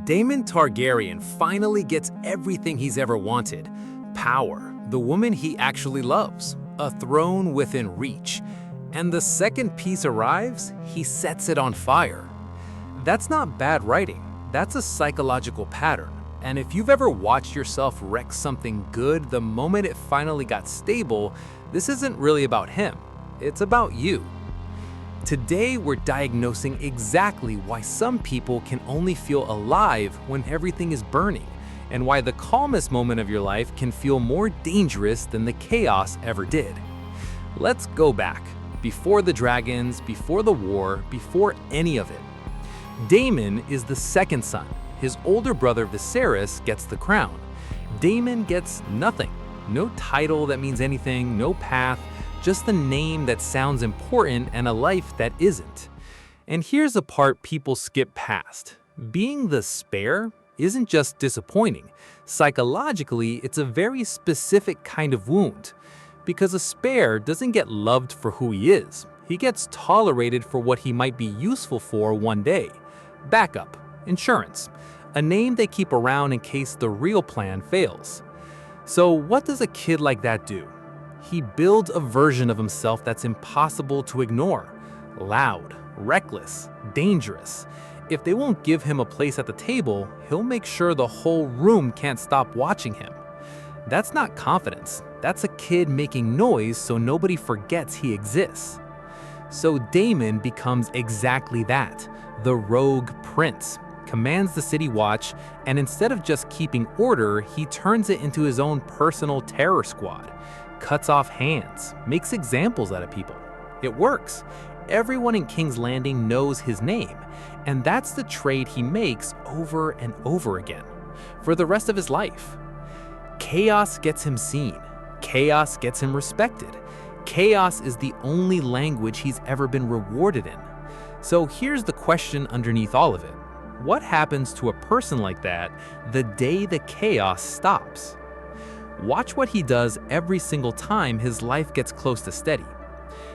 Daemon Targaryen finally gets everything he's ever wanted. Power, the woman he actually loves, a throne within reach. And the second piece arrives, he sets it on fire. That's not bad writing, that's a psychological pattern. And if you've ever watched yourself wreck something good the moment it finally got stable, this isn't really about him, it's about you. Today, we're diagnosing exactly why some people can only feel alive when everything is burning, and why the calmest moment of your life can feel more dangerous than the chaos ever did. Let's go back, before the dragons, before the war, before any of it. Daemon is the second son. His older brother Viserys gets the crown. Daemon gets nothing. No title that means anything, no path, just the name that sounds important and a life that isn't. And here's a part people skip past. Being the spare isn't just disappointing. Psychologically, it's a very specific kind of wound. Because a spare doesn't get loved for who he is. He gets tolerated for what he might be useful for one day. Backup, insurance, a name they keep around in case the real plan fails. So what does a kid like that do? He builds a version of himself that's impossible to ignore. Loud, reckless, dangerous. If they won't give him a place at the table, he'll make sure the whole room can't stop watching him. That's not confidence. That's a kid making noise so nobody forgets he exists. So Daemon becomes exactly that, the rogue prince. Commands the city watch, and instead of just keeping order, he turns it into his own personal terror squad. Cuts off hands, makes examples out of people. It works. Everyone in King's Landing knows his name, and that's the trade he makes over and over again, for the rest of his life. Chaos gets him seen. Chaos gets him respected. Chaos is the only language he's ever been rewarded in. So here's the question underneath all of it. What happens to a person like that the day the chaos stops? Watch what he does every single time his life gets close to steady.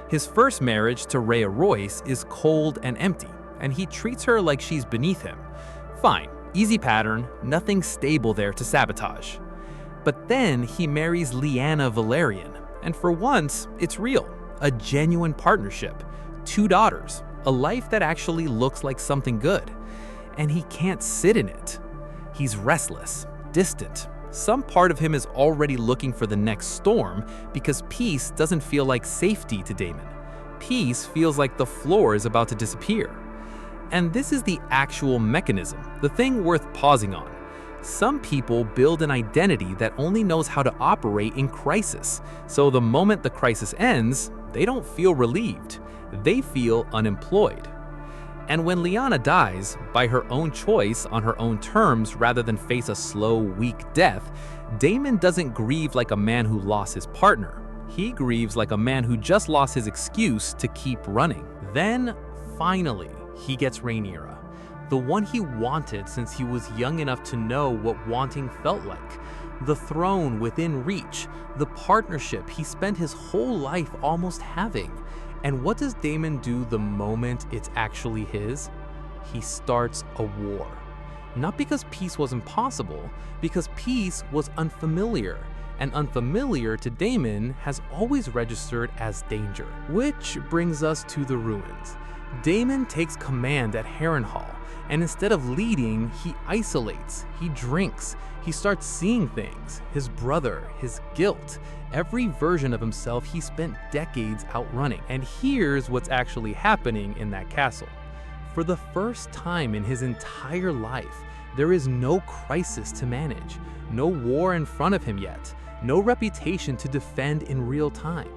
His first marriage to Rhea Royce is cold and empty, and he treats her like she's beneath him. Fine, easy pattern, nothing stable there to sabotage. But then he marries Lyanna Velaryon, and for once, it's real, a genuine partnership, 2 daughters, a life that actually looks like something good. And he can't sit in it. He's restless, distant. Some part of him is already looking for the next storm because peace doesn't feel like safety to Daemon. Peace feels like the floor is about to disappear. And this is the actual mechanism, the thing worth pausing on. Some people build an identity that only knows how to operate in crisis. So the moment the crisis ends, they don't feel relieved. They feel unemployed. And when Lyanna dies, by her own choice, on her own terms, rather than face a slow, weak death, Daemon doesn't grieve like a man who lost his partner. He grieves like a man who just lost his excuse to keep running. Then, finally, he gets Rhaenyra, the one he wanted since he was young enough to know what wanting felt like. The throne within reach, the partnership he spent his whole life almost having. And what does Daemon do the moment it's actually his? He starts a war. Not because peace was impossible, because peace was unfamiliar. And unfamiliar to Daemon has always registered as danger. Which brings us to the ruins. Daemon takes command at Harrenhal, and instead of leading, he isolates, he drinks, he starts seeing things, his brother, his guilt, every version of himself he spent decades outrunning. And here's what's actually happening in that castle. For the first time in his entire life, there is no crisis to manage, no war in front of him yet, no reputation to defend in real time.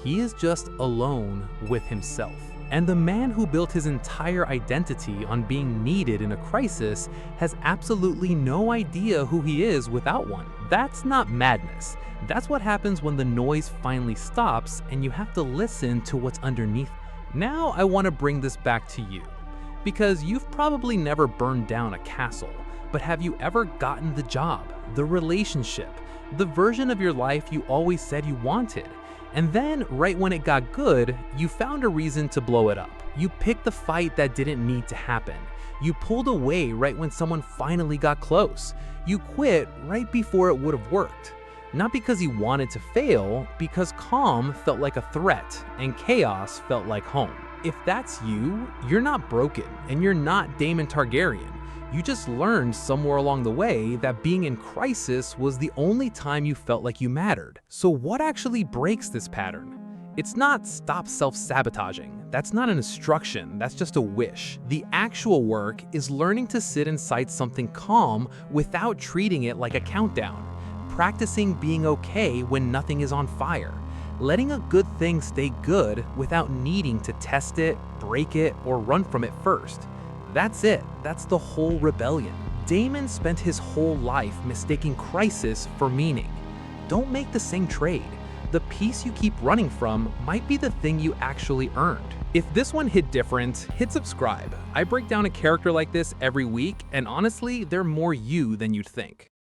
He is just alone with himself. And the man who built his entire identity on being needed in a crisis has absolutely no idea who he is without one. That's not madness. That's what happens when the noise finally stops and you have to listen to what's underneath. Now I want to bring this back to you, because you've probably never burned down a castle, but have you ever gotten the job, the relationship, the version of your life you always said you wanted? And then, right when it got good, you found a reason to blow it up. You picked the fight that didn't need to happen. You pulled away right when someone finally got close. You quit right before it would have worked. Not because you wanted to fail, because calm felt like a threat and chaos felt like home. If that's you, you're not broken and you're not Daemon Targaryen. You just learned somewhere along the way that being in crisis was the only time you felt like you mattered. So what actually breaks this pattern? It's not stop self-sabotaging. That's not an instruction, that's just a wish. The actual work is learning to sit inside something calm without treating it like a countdown. Practicing being okay when nothing is on fire. Letting a good thing stay good without needing to test it, break it, or run from it first. That's it. That's the whole rebellion. Daemon spent his whole life mistaking crisis for meaning. Don't make the same trade. The peace you keep running from might be the thing you actually earned. If this one hit different, hit subscribe. I break down a character like this every week, and honestly, they're more you than you'd think.